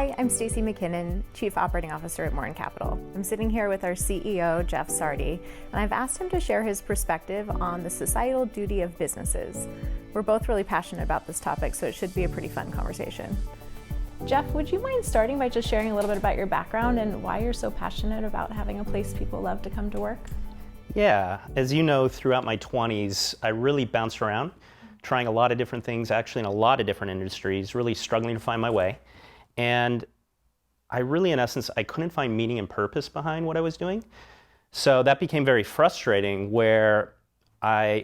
Hi, I'm Stacey McKinnon, Chief Operating Officer at Morton Capital. I'm sitting here with our CEO, Jeff Sarti, and I've asked him to share his perspective on the societal duty of businesses. We're both really passionate about this topic, so it should be a pretty fun conversation. Jeff, would you mind starting by just sharing a little bit about your background and why you're so passionate about having a place people love to come to work? Yeah, as you know, throughout my 20s, I really bounced around, trying a lot of different things, actually in a lot of different industries, really struggling to find my way. And I really, in essence, I couldn't find meaning and purpose behind what I was doing. So that became very frustrating, where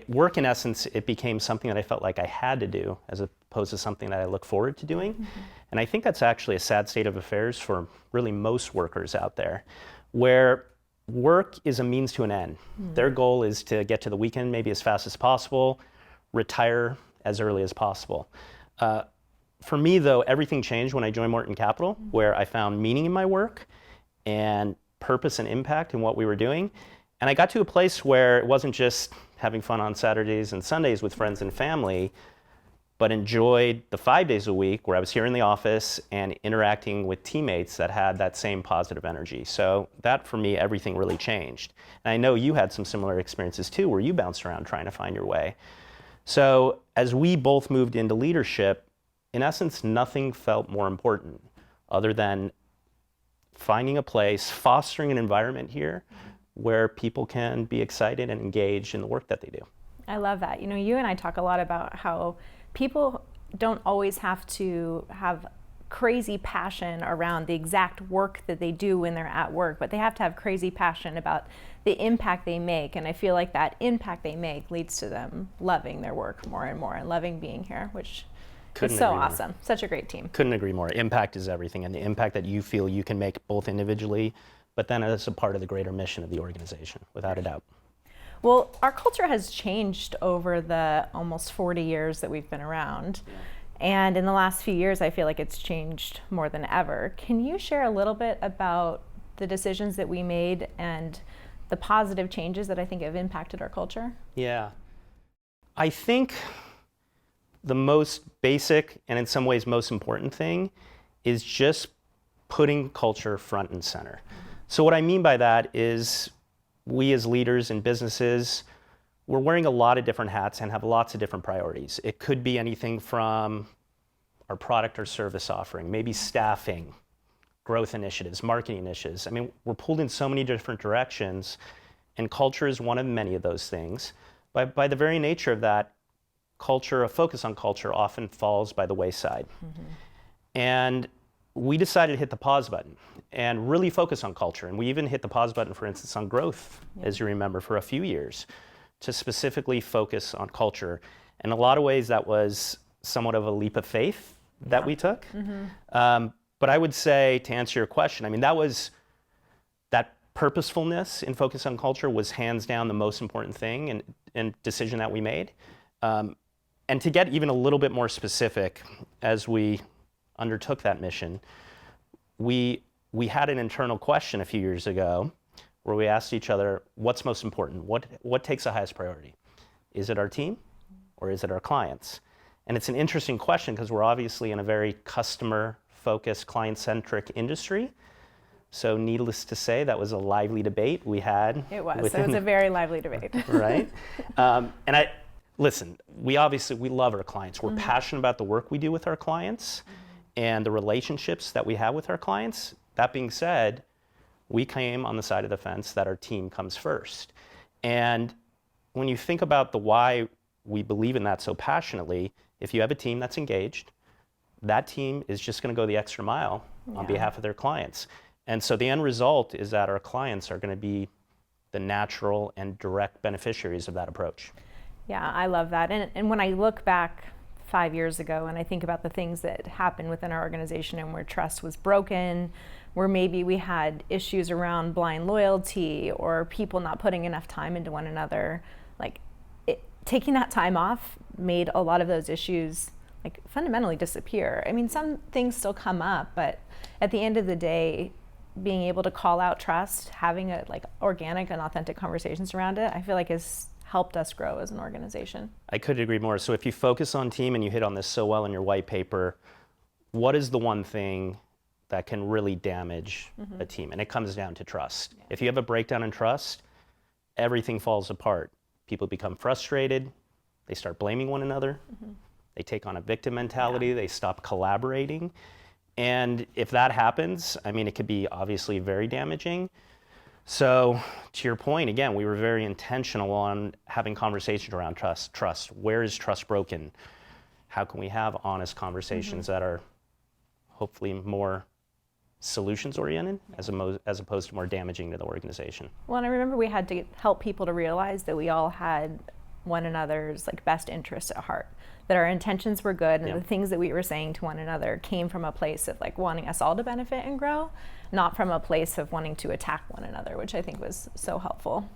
work, in essence, it became something that I felt like I had to do as opposed to something that I look forward to doing. Mm-hmm. And I think that's actually a sad state of affairs for really most workers out there, where work is a means to an end. Mm-hmm. Their goal is to get to the weekend maybe as fast as possible, retire as early as possible. For me, though, everything changed when I joined Morton Capital, where I found meaning in my work and purpose and impact in what we were doing. And I got to a place where it wasn't just having fun on Saturdays and Sundays with friends and family, but enjoyed the 5 days a week where I was here in the office and interacting with teammates that had that same positive energy. So that, for me, everything really changed. And I know you had some similar experiences too, where you bounced around trying to find your way. So as we both moved into leadership, in essence, nothing felt more important other than finding a place, fostering an environment here where people can be excited and engaged in the work that they do. I love that. You know, you and I talk a lot about how people don't always have to have crazy passion around the exact work that they do when they're at work, but they have to have crazy passion about the impact they make. And I feel like that impact they make leads to them loving their work more and more and loving being here, which it's so awesome. Such a great team. Couldn't agree more. Impact is everything, and the impact that you feel you can make both individually, but then as a part of the greater mission of the organization, without a doubt. Well, our culture has changed over the almost 40 years that we've been around. Yeah. And in the last few years, I feel like it's changed more than ever. Can you share a little bit about the decisions that we made and the positive changes that I think have impacted our culture? Yeah. I think the most basic and in some ways most important thing is just putting culture front and center. So what I mean by that is we as leaders in businesses, we're wearing a lot of different hats and have lots of different priorities. It could be anything from our product or service offering, maybe staffing, growth initiatives, marketing initiatives. I mean, we're pulled in so many different directions, and culture is one of many of those things. By the very nature of that, culture, a focus on culture often falls by the wayside. Mm-hmm. And we decided to hit the pause button and really focus on culture. And we even hit the pause button, for instance, on growth, as you remember, for a few years, to specifically focus on culture. In a lot of ways, that was somewhat of a leap of faith that we took. Mm-hmm. But I would say, to answer your question, I mean, that purposefulness in focus on culture was hands down the most important thing and decision that we made. And to get even a little bit more specific, as we undertook that mission, we had an internal question a few years ago where we asked each other, what's most important? What takes the highest priority? Is it our team or is it our clients? And it's an interesting question because we're obviously in a very customer-focused, client-centric industry. So needless to say, that was a lively debate we had. It was a very lively debate. Right? Listen, we love our clients. We're passionate about the work we do with our clients and the relationships that we have with our clients. That being said, we came on the side of the fence that our team comes first. And when you think about the why we believe in that so passionately, if you have a team that's engaged, that team is just going to go the extra mile on behalf of their clients. And so the end result is that our clients are going to be the natural and direct beneficiaries of that approach. Yeah, I love that. And when I look back 5 years ago and I think about the things that happened within our organization and where trust was broken, where maybe we had issues around blind loyalty or people not putting enough time into one another, taking that time off made a lot of those issues fundamentally disappear. I mean, some things still come up, but at the end of the day, being able to call out trust, having organic and authentic conversations around it, I feel like has helped us grow as an organization. I couldn't agree more. So if you focus on team, and you hit on this so well in your white paper, what is the one thing that can really damage a team. And it comes down to trust. Yeah. If you have a breakdown in trust, everything falls apart. People become frustrated. They start blaming one another. They take on a victim mentality. They stop collaborating. And if that happens, I mean, it could be obviously very damaging. So to your point, again, we were very intentional on having conversations around trust. Where is trust broken? How can we have honest conversations that are hopefully more solutions oriented as opposed to more damaging to the organization? Well, and I remember we had to help people to realize that we all had one another's like best interests at heart, that our intentions were good, and the things that we were saying to one another came from a place of like wanting us all to benefit and grow, not from a place of wanting to attack one another, which I think was so helpful.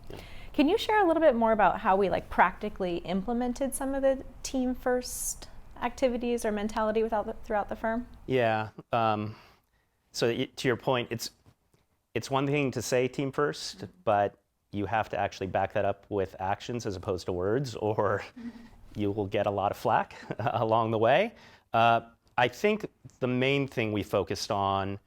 Can you share a little bit more about how we like practically implemented some of the team first activities or mentality throughout the firm? Yeah. So to your point, it's one thing to say team first, but you have to actually back that up with actions as opposed to words, or you will get a lot of flack along the way. I think the main thing we focused on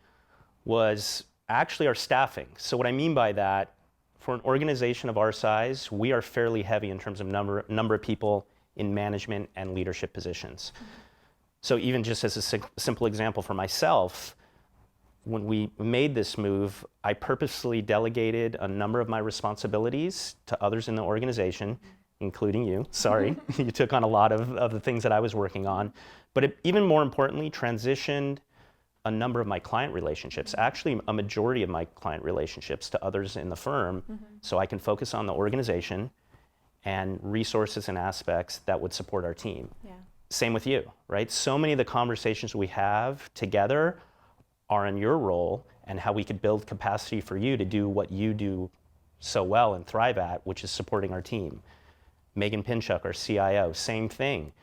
was actually our staffing. So what I mean by that, for an organization of our size, we are fairly heavy in terms of number of people in management and leadership positions. So even just as a simple example for myself, when we made this move, I purposely delegated a number of my responsibilities to others in the organization, including you. Sorry, you took on a lot of the things that I was working on. But it, even more importantly, transitioned a number of my client relationships, actually a majority of my client relationships, to others in the firm, so I can focus on the organization and resources and aspects that would support our team. Same with you, right? So many of the conversations we have together are in your role and how we could build capacity for you to do what you do so well and thrive at, which is supporting our team. Megan Pinchuk, our CIO, same thing.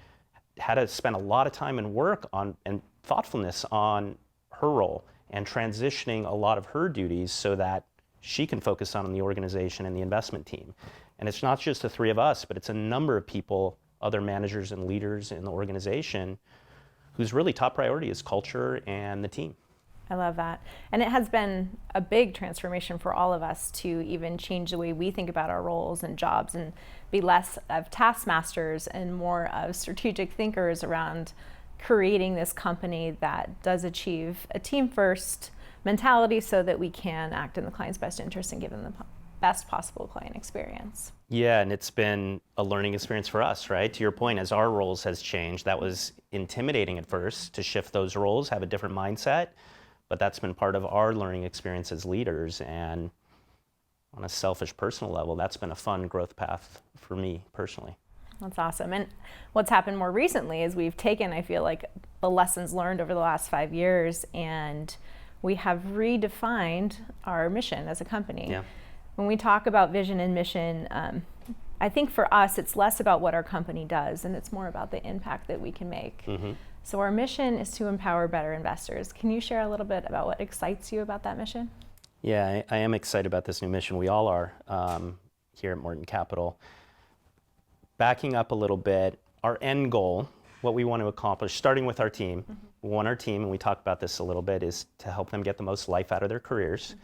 Had to spend a lot of time and work on and thoughtfulness on her role and transitioning a lot of her duties so that she can focus on the organization and the investment team. And it's not just the three of us, but it's a number of people, other managers and leaders in the organization, whose really top priority is culture and the team. I love that. And it has been a big transformation for all of us to even change the way we think about our roles and jobs and be less of taskmasters and more of strategic thinkers around creating this company that does achieve a team first mentality so that we can act in the client's best interest and give them the best possible client experience. Yeah, and it's been a learning experience for us, right? To your point, as our roles has changed, that was intimidating at first to shift those roles, have a different mindset. But that's been part of our learning experience as leaders, and on a selfish personal level, that's been a fun growth path for me personally. That's awesome. And what's happened more recently is we've taken, I feel like, the lessons learned over the last 5 years, and we have redefined our mission as a company. Yeah. When we talk about vision and mission, I think for us, it's less about what our company does, and it's more about the impact that we can make. So our mission is to empower better investors. Can you share a little bit about what excites you about that mission? Yeah, I am excited about this new mission. We all are here at Morton Capital. Backing up a little bit, our end goal, what we want to accomplish, starting with our team, we want our team, and we talked about this a little bit, is to help them get the most life out of their careers.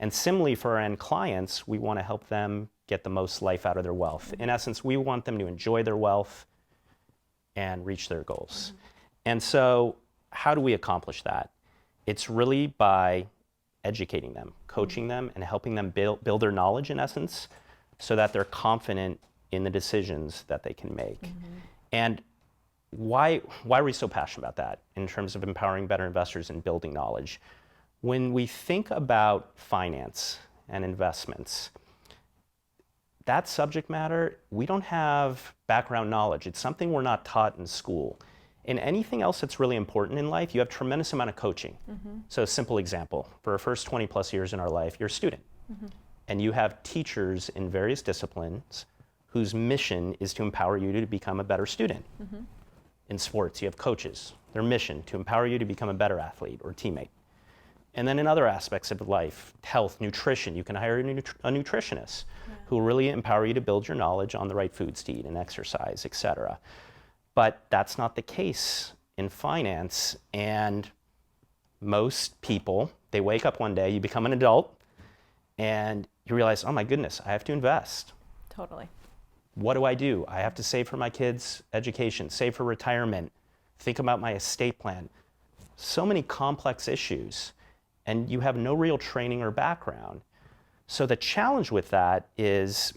And similarly for our end clients, we want to help them get the most life out of their wealth. In essence, we want them to enjoy their wealth and reach their goals. And so how do we accomplish that? It's really by educating them, coaching them, and helping them build their knowledge, in essence, so that they're confident in the decisions that they can make. And why are we so passionate about that in terms of empowering better investors and building knowledge? When we think about finance and investments, that subject matter, we don't have background knowledge. It's something we're not taught in school. In anything else that's really important in life, you have tremendous amount of coaching. So a simple example, for our first 20 plus years in our life, you're a student. And you have teachers in various disciplines whose mission is to empower you to become a better student. In sports, you have coaches, their mission to empower you to become a better athlete or teammate. And then in other aspects of life, health, nutrition, you can hire a nutritionist who will really empower you to build your knowledge on the right foods to eat and exercise, et cetera. But that's not the case in finance. And most people, they wake up one day, you become an adult, and you realize, oh my goodness, I have to invest. Totally. What do? I have to save for my kids' education, save for retirement, think about my estate plan. So many complex issues, and you have no real training or background. So the challenge with that is,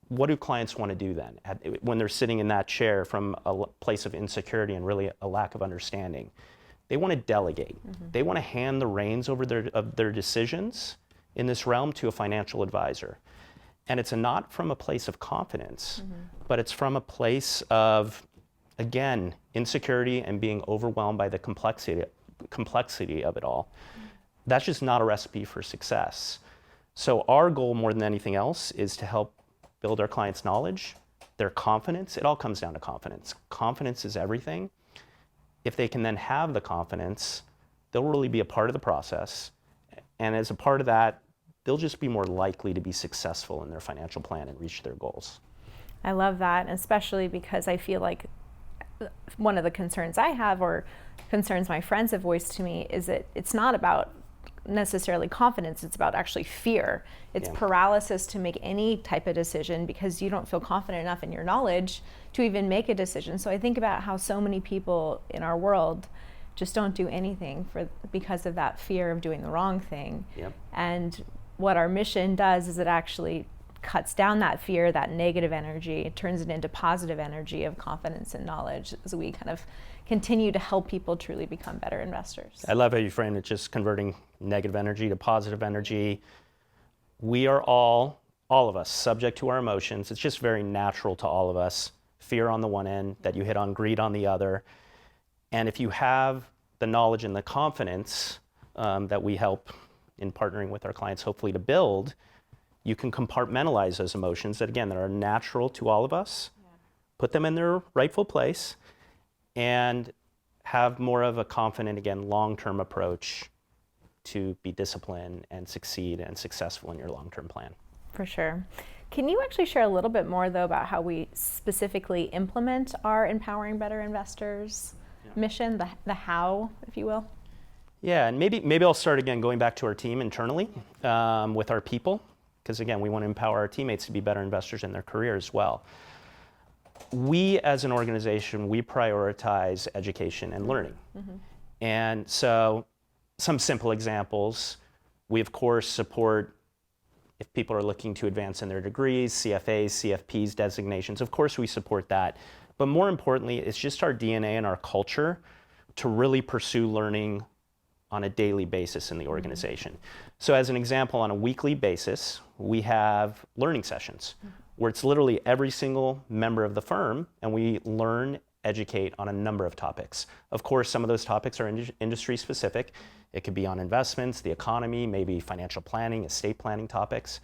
what do clients want to do then when they're sitting in that chair from a place of insecurity and really a lack of understanding? They want to delegate. They want to hand the reins over their decisions in this realm to a financial advisor. And it's not from a place of confidence, but it's from a place of, again, insecurity and being overwhelmed by the complexity of it all. That's just not a recipe for success. So our goal more than anything else is to help build our clients' knowledge, their confidence. It all comes down to confidence. Confidence is everything. If they can then have the confidence, they'll really be a part of the process. And as a part of that, they'll just be more likely to be successful in their financial plan and reach their goals. I love that, especially because I feel like one of the concerns I have, or concerns my friends have voiced to me, is that it's not about necessarily confidence, it's about actually fear. It's paralysis to make any type of decision because you don't feel confident enough in your knowledge to even make a decision. So I think about how so many people in our world just don't do anything because of that fear of doing the wrong thing. And what our mission does is it actually cuts down that fear, that negative energy, it turns it into positive energy of confidence and knowledge as we kind of continue to help people truly become better investors. I love how you frame it, just converting negative energy to positive energy. We are all of us, subject to our emotions. It's just very natural to all of us. Fear on the one end, that you hit on, greed on the other. And if you have the knowledge and the confidence that we help in partnering with our clients hopefully to build, you can compartmentalize those emotions that, again, that are natural to all of us, put them in their rightful place, and have more of a confident, again, long-term approach to be disciplined and succeed and successful in your long-term plan. For sure. Can you actually share a little bit more, though, about how we specifically implement our Empowering Better Investors mission, the how, if you will? Yeah, and maybe I'll start again going back to our team internally with our people, because again, we want to empower our teammates to be better investors in their career as well. We as an organization, we prioritize education and learning. And so some simple examples, we of course support, if people are looking to advance in their degrees, CFAs, CFPs, designations, of course we support that. But more importantly, it's just our DNA and our culture to really pursue learning on a daily basis in the organization. So as an example, on a weekly basis, we have learning sessions where it's literally every single member of the firm, and we learn, educate on a number of topics. Of course, some of those topics are industry specific. It could be on investments, the economy, maybe financial planning, estate planning topics.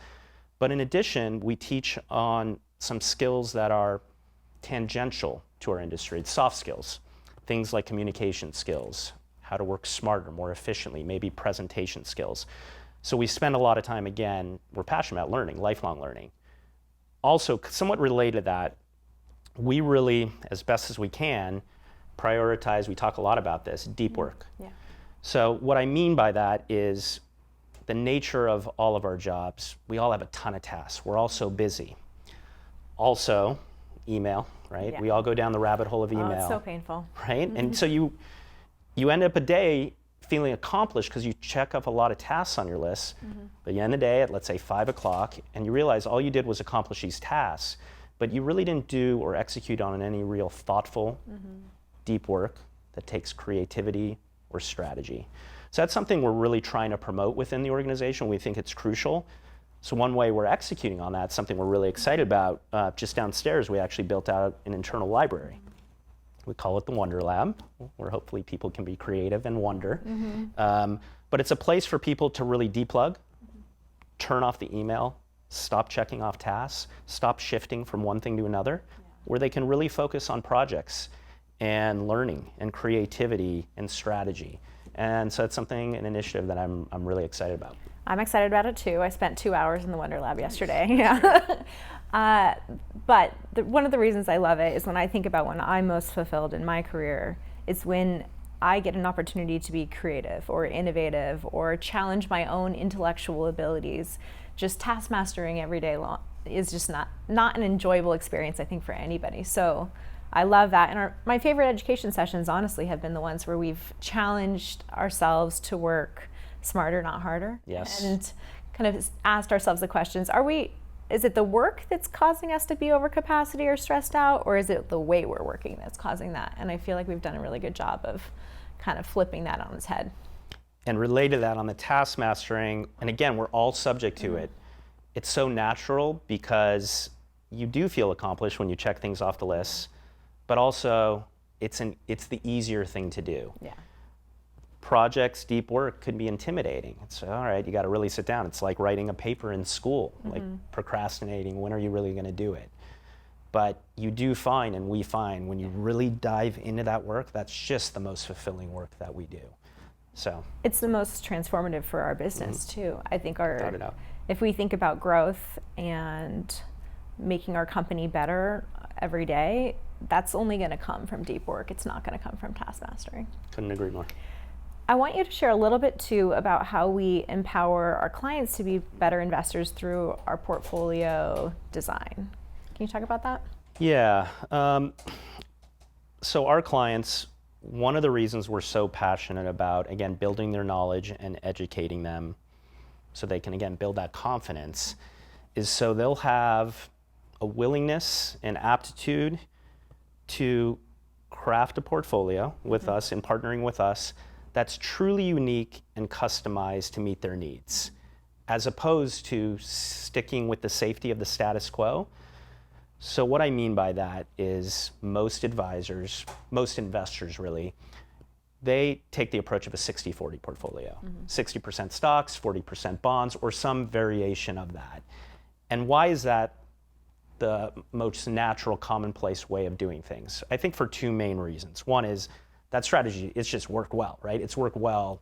But in addition, we teach on some skills that are tangential to our industry. It's soft skills, things like communication skills, how to work smarter, more efficiently, maybe presentation skills. So we spend a lot of time, again, we're passionate about learning, lifelong learning. Also, somewhat related to that, we really, as best as we can, prioritize, we talk a lot about this, deep work. So what I mean by that is the nature of all of our jobs, we all have a ton of tasks. We're all so busy. Also, email, right? We all go down the rabbit hole of email. Oh, it's so painful. Right? And so you end up a day feeling accomplished because you check off a lot of tasks on your list, but at the end of the day at, let's say, 5 o'clock, and you realize all you did was accomplish these tasks, but you really didn't do or execute on any real thoughtful, deep work that takes creativity or strategy. So that's something we're really trying to promote within the organization. We think it's crucial. So one way we're executing on that, something we're really excited about, just downstairs, we actually built out an internal library. We call it the Wonder Lab, where hopefully people can be creative and wonder. But it's a place for people to really deplug, turn off the email, stop checking off tasks, stop shifting from one thing to another, where they can really focus on projects and learning and creativity and strategy. And so it's something, an initiative that I'm really excited about. I'm excited about it too. I spent 2 hours in the Wonder Lab yesterday. But one of the reasons I love it is when I think about when I'm most fulfilled in my career, is when I get an opportunity to be creative or innovative or challenge my own intellectual abilities. Just task mastering every day long is just not an enjoyable experience, I think, for anybody. So I love that. And my favorite education sessions, honestly, have been the ones where we've challenged ourselves to work smarter, not harder. Yes. And kind of asked ourselves the questions, is it the work that's causing us to be over capacity or stressed out, or is it the way we're working that's causing that? And I feel like we've done a really good job of kind of flipping that on its head. And related to that, on the task mastering, and again, we're all subject to it. It's so natural because you do feel accomplished when you check things off the list, but also it's the easier thing to do. Yeah. Projects, deep work could be intimidating. It's all right, you got to really sit down. It's like writing a paper in school, like procrastinating. When are you really going to do it? But you do find, and we find, when you really dive into that work, that's just the most fulfilling work that we do. So it's the most transformative for our business too. I think without a doubt. If we think about growth and making our company better every day, that's only going to come from deep work. It's not going to come from task mastering. Couldn't agree more. I want you to share a little bit too about how we empower our clients to be better investors through our portfolio design. Can you talk about that? Yeah. So our clients, one of the reasons we're so passionate about, again, building their knowledge and educating them so they can, again, build that confidence, is so they'll have a willingness and aptitude to craft a portfolio with us and partnering with us that's truly unique and customized to meet their needs, as opposed to sticking with the safety of the status quo. So what I mean by that is most advisors, most investors really, they take the approach of a 60-40 portfolio. 60% stocks, 40% bonds, or some variation of that. And why is that the most natural, commonplace way of doing things? I think for two main reasons. One is that strategy, it's just worked well, right? It's worked well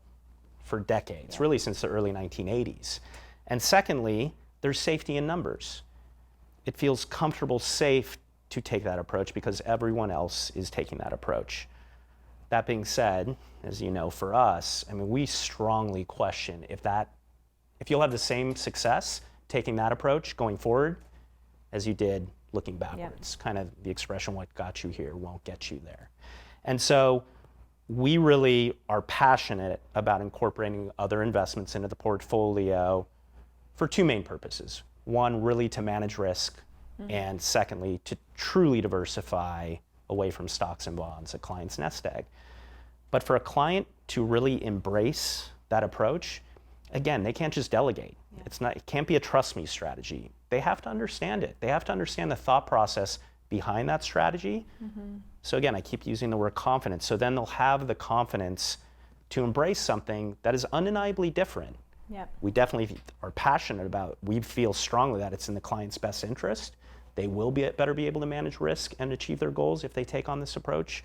for decades, really since the early 1980s. And secondly, there's safety in numbers. It feels comfortable, safe to take that approach because everyone else is taking that approach. That being said, as you know, for us, I mean, we strongly question if you'll have the same success taking that approach going forward as you did looking backwards. Kind of the expression, what got you here won't get you there. And so we really are passionate about incorporating other investments into the portfolio for two main purposes. One, really to manage risk, and secondly, to truly diversify away from stocks and bonds, a client's nest egg. But for a client to really embrace that approach, again, they can't just delegate. It can't be a trust me strategy. They have to understand it. They have to understand the thought process behind that strategy. So again, I keep using the word confidence. So then they'll have the confidence to embrace something that is undeniably different. We definitely are passionate about, we feel strongly that it's in the client's best interest. They will better be able to manage risk and achieve their goals if they take on this approach.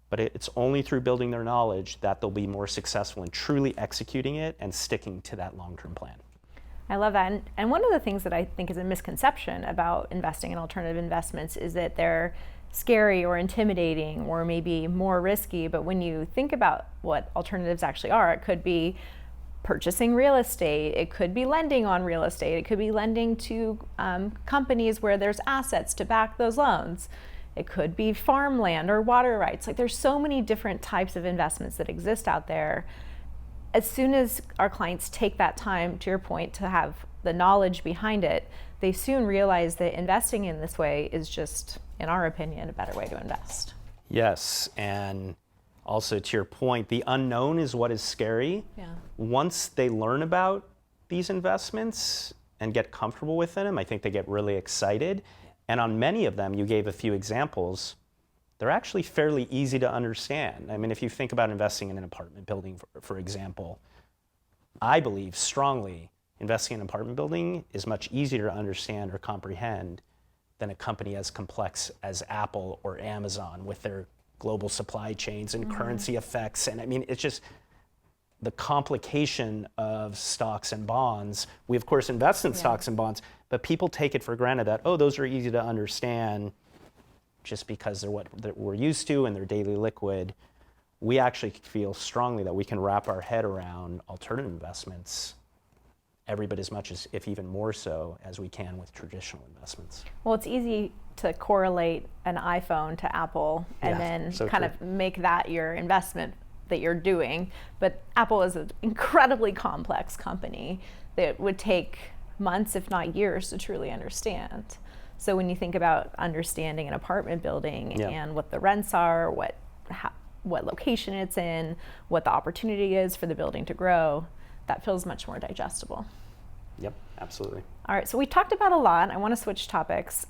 But it's only through building their knowledge that they'll be more successful in truly executing it and sticking to that long-term plan. I love that. And one of the things that I think is a misconception about investing in alternative investments is that they're scary or intimidating or maybe more risky. But when you think about what alternatives actually are, it could be purchasing real estate, it could be lending on real estate, it could be lending to companies where there's assets to back those loans. It could be farmland or water rights. Like, there's so many different types of investments that exist out there. As soon as our clients take that time, to your point, to have the knowledge behind it, they soon realize that investing in this way is just, in our opinion, a better way to invest. Yes, and also to your point, the unknown is what is scary. Once they learn about these investments and get comfortable with them, I think they get really excited. And on many of them, you gave a few examples, they're actually fairly easy to understand. I mean, if you think about investing in an apartment building, for example, I believe strongly investing in an apartment building is much easier to understand or comprehend than a company as complex as Apple or Amazon with their global supply chains and currency effects. And I mean, it's just the complication of stocks and bonds. We, of course, invest in stocks and bonds, but people take it for granted that, oh, those are easy to understand just because they're what we're used to and they're daily liquid. we actually feel strongly that we can wrap our head around alternative investments every bit as much as, if even more so, as we can with traditional investments. Well, it's easy to correlate an iPhone to Apple and then so kind true. of make that your investment that you're doing. But Apple is an incredibly complex company that would take months, if not years, to truly understand. So when you think about understanding an apartment building and what the rents are, what location it's in, what the opportunity is for the building to grow, that feels much more digestible. Yep, absolutely. All right, so we talked about a lot. I want to switch topics.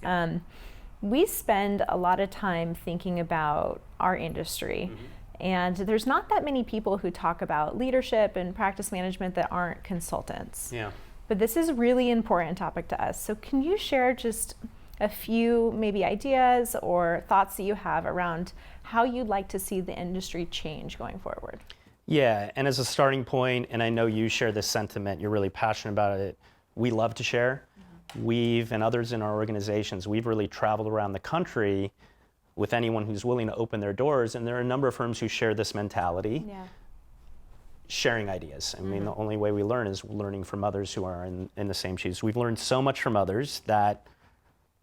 We spend a lot of time thinking about our industry, and there's not that many people who talk about leadership and practice management that aren't consultants. Yeah. But this is a really important topic to us. So can you share just a few maybe ideas or thoughts that you have around how you'd like to see the industry change going forward? Yeah, and as a starting point, and I know you share this sentiment, you're really passionate about it, we love to share. We've, and others in our organizations, we've really traveled around the country with anyone who's willing to open their doors, and there are a number of firms who share this mentality, sharing ideas. I mean, the only way we learn is learning from others who are in the same shoes. We've learned so much from others that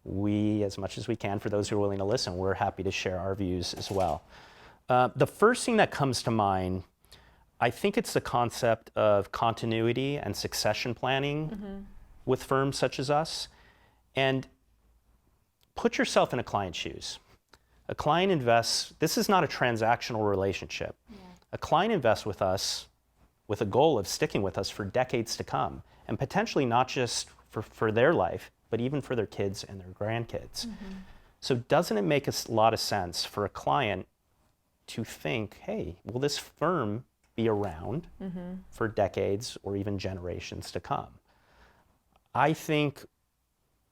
we, as much as we can, for those who are willing to listen, we're happy to share our views as well. The first thing that comes to mind, I think it's the concept of continuity and succession planning with firms such as us. And put yourself in a client's shoes. A client invests, this is not a transactional relationship. A client invests with us with a goal of sticking with us for decades to come, and potentially not just for their life, but even for their kids and their grandkids. So doesn't it make a lot of sense for a client to think, hey, will this firm be around for decades or even generations to come? I think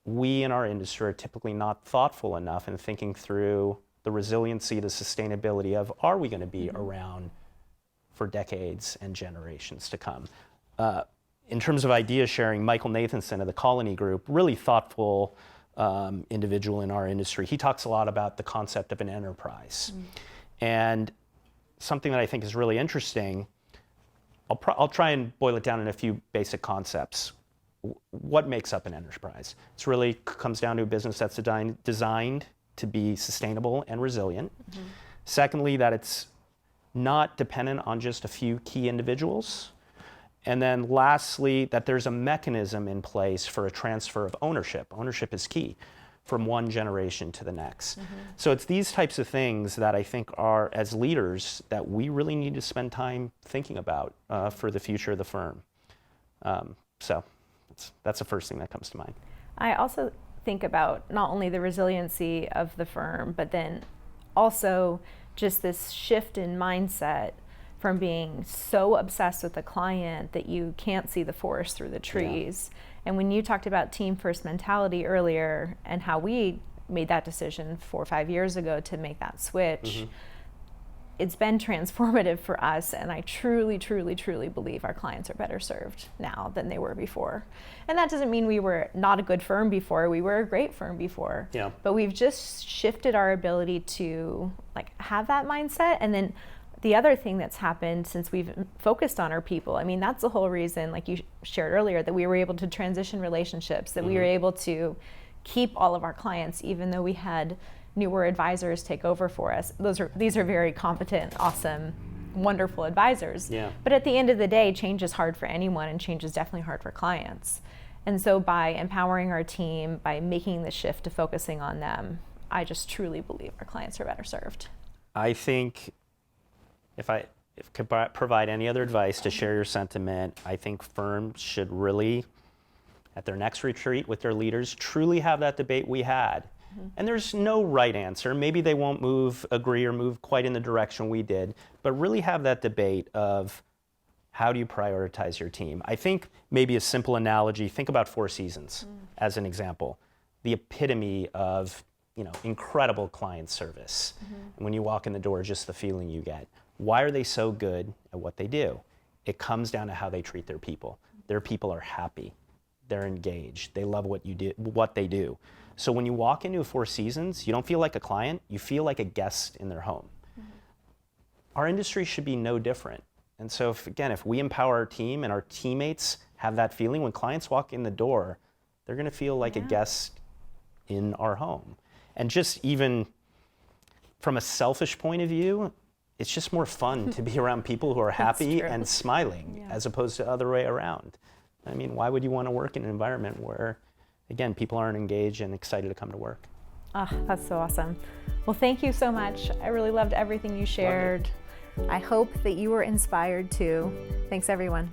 we in our industry are typically not thoughtful enough in thinking through the resiliency, the sustainability of, are we going to be around for decades and generations to come? In terms of idea sharing, Michael Nathanson of the Colony Group, really thoughtful individual in our industry, he talks a lot about the concept of an enterprise. And something that I think is really interesting, I'll try and boil it down in a few basic concepts. What makes up an enterprise? It really comes down to a business that's designed to be sustainable and resilient. Secondly, that it's not dependent on just a few key individuals. And then lastly, that there's a mechanism in place for a transfer of ownership. Ownership is key from one generation to the next. So it's these types of things that I think are, as leaders, that we really need to spend time thinking about for the future of the firm. So that's the first thing that comes to mind. I also think about not only the resiliency of the firm, but then also just this shift in mindset from being so obsessed with the client that you can't see the forest through the trees. And when you talked about team first mentality earlier and how we made that decision 4 or 5 years ago to make that switch, it's been transformative for us, and I truly, truly, truly believe our clients are better served now than they were before. And that doesn't mean we were not a good firm before. We were a great firm before. But we've just shifted our ability to have that mindset. And then the other thing that's happened since we've focused on our people, I mean, that's the whole reason, like you shared earlier, that we were able to transition relationships, that we were able to keep all of our clients, even though we had newer advisors take over for us. These are very competent, awesome, wonderful advisors. But at the end of the day, change is hard for anyone, and change is definitely hard for clients. And so by empowering our team, by making the shift to focusing on them, I just truly believe our clients are better served. I think if I could provide any other advice to share your sentiment, I think firms should really, at their next retreat with their leaders, truly have that debate we had. And there's no right answer. Maybe they won't agree or move quite in the direction we did, but really have that debate of how do you prioritize your team? I think maybe a simple analogy, think about Four Seasons as an example. The epitome of incredible client service. And when you walk in the door, just the feeling you get. Why are they so good at what they do? It comes down to how they treat their people. Their people are happy. They're engaged. They love what they do. So when you walk into a Four Seasons, you don't feel like a client, you feel like a guest in their home. our industry should be no different. And so if we empower our team and our teammates have that feeling, when clients walk in the door, they're going to feel like a guest in our home. And just even from a selfish point of view, it's just more fun to be around people who are happy and smiling as opposed to the other way around. I mean, why would you want to work in an environment where, again, people aren't engaged and excited to come to work? Oh, that's so awesome. Well, thank you so much. I really loved everything you shared. I hope that you were inspired too. Thanks, everyone.